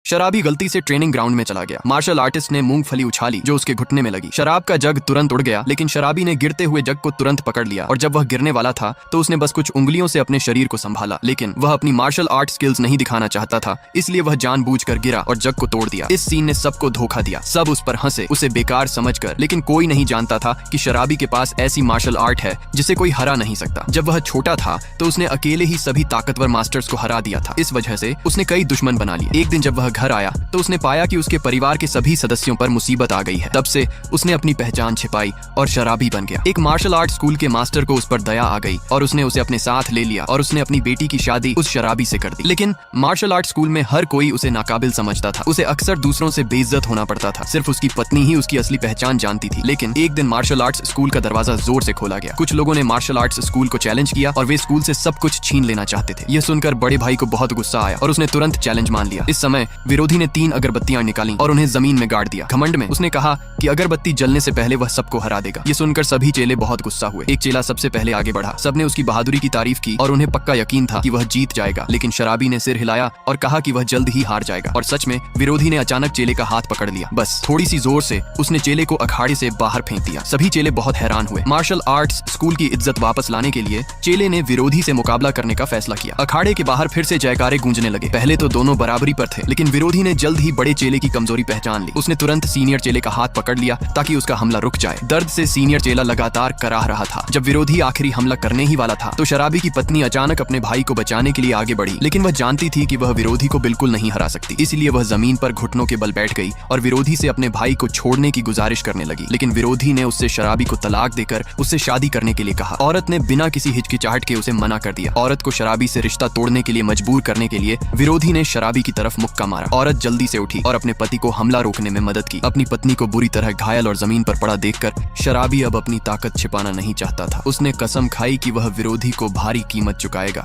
शराबी गलती से ट्रेनिंग ग्राउंड में चला गया। मार्शल आर्टिस्ट ने मूंगफली उछाली जो उसके घुटने में लगी। शराब का जग तुरंत उड़ गया, लेकिन शराबी ने गिरते हुए जग को तुरंत पकड़ लिया और जब वह गिरने वाला था तो उसने बस कुछ उंगलियों से अपने शरीर को संभाला। लेकिन वह अपनी मार्शल आर्ट स्किल्स नहीं दिखाना चाहता था, इसलिए वह जानबूझकर गिरा और जग को तोड़ दिया। इस सीन ने सबको धोखा दिया। सब उस पर हंसे, उसे बेकार समझकर, लेकिन कोई नहीं जानता था कि शराबी के पास ऐसी मार्शल आर्ट है जिसे कोई हरा नहीं सकता। जब वह छोटा था तो उसने अकेले ही सभी ताकतवर मास्टर्स को हरा दिया था। इस वजह से उसने कई दुश्मन बना लिए। एक दिन जब वह घर आया तो उसने पाया कि उसके परिवार के सभी सदस्यों पर मुसीबत आ गई है। तब से उसने अपनी पहचान छिपाई और शराबी बन गया। एक मार्शल आर्ट स्कूल के मास्टर को उस पर दया आ गई और उसने उसे अपने साथ ले लिया और उसने अपनी बेटी की शादी उस शराबी से कर दी। लेकिन मार्शल आर्ट स्कूल में हर कोई उसे नाकाबिल समझता था। उसे अक्सर दूसरों से बेइज्जत होना पड़ता था। सिर्फ उसकी पत्नी ही उसकी असली पहचान जानती थी। लेकिन एक दिन मार्शल आर्ट्स स्कूल का दरवाजा जोर से खोला गया। कुछ लोगों ने मार्शल आर्ट्स स्कूल को चैलेंज किया और वे स्कूल से सब कुछ छीन लेना चाहते थे। यह सुनकर बड़े भाई को बहुत गुस्सा आया और उसने तुरंत चैलेंज मान लिया। इस समय विरोधी ने 3 अगरबत्तियां निकाली और उन्हें जमीन में गाड़ दिया। घमंड में उसने कहा कि अगरबत्ती जलने से पहले वह सबको हरा देगा। ये सुनकर सभी चेले बहुत गुस्सा हुए। एक चेला सबसे पहले आगे बढ़ा। सबने उसकी बहादुरी की तारीफ की और उन्हें पक्का यकीन था कि वह जीत जाएगा। लेकिन शराबी ने सिर हिलाया और कहा कि वह जल्द ही हार जाएगा। और सच में विरोधी ने अचानक चेले का हाथ पकड़ लिया। बस थोड़ी सी जोर से उसने चेले को अखाड़े से बाहर फेंक दिया। सभी चेले बहुत हैरान हुए। मार्शल आर्ट्स स्कूल की इज्जत वापस लाने के लिए चेले ने विरोधी से मुकाबला करने का फैसला किया। अखाड़े के बाहर फिर से जयकारे गूंजने लगे। पहले तो दोनों बराबरी पर थे, लेकिन विरोधी ने जल्द ही बड़े चेले की कमजोरी पहचान ली। उसने तुरंत सीनियर चेले का हाथ पकड़ लिया ताकि उसका हमला रुक जाए। दर्द से सीनियर चेला लगातार कराह रहा था। जब विरोधी आखिरी हमला करने ही वाला था तो शराबी की पत्नी अचानक अपने भाई को बचाने के लिए आगे बढ़ी। लेकिन वह जानती थी कि वह विरोधी को बिल्कुल नहीं हरा सकती, इसलिए वह जमीन पर घुटनों के बल बैठ गई और विरोधी से अपने भाई को छोड़ने की गुजारिश करने लगी। लेकिन विरोधी ने उससे शराबी को तलाक देकर उससे शादी करने के लिए कहा। औरत ने बिना किसी हिचकिचाहट के उसे मना कर दिया। औरत को शराबी से रिश्ता तोड़ने के लिए मजबूर करने के लिए विरोधी ने शराबी की तरफ मुक्का मारा। औरत जल्दी से उठी और अपने पति को हमला रोकने में मदद की। अपनी पत्नी को बुरी तरह घायल और जमीन पर पड़ा देखकर शराबी अब अपनी ताकत छिपाना नहीं चाहता था। उसने कसम खाई कि वह विरोधी को भारी कीमत चुकाएगा।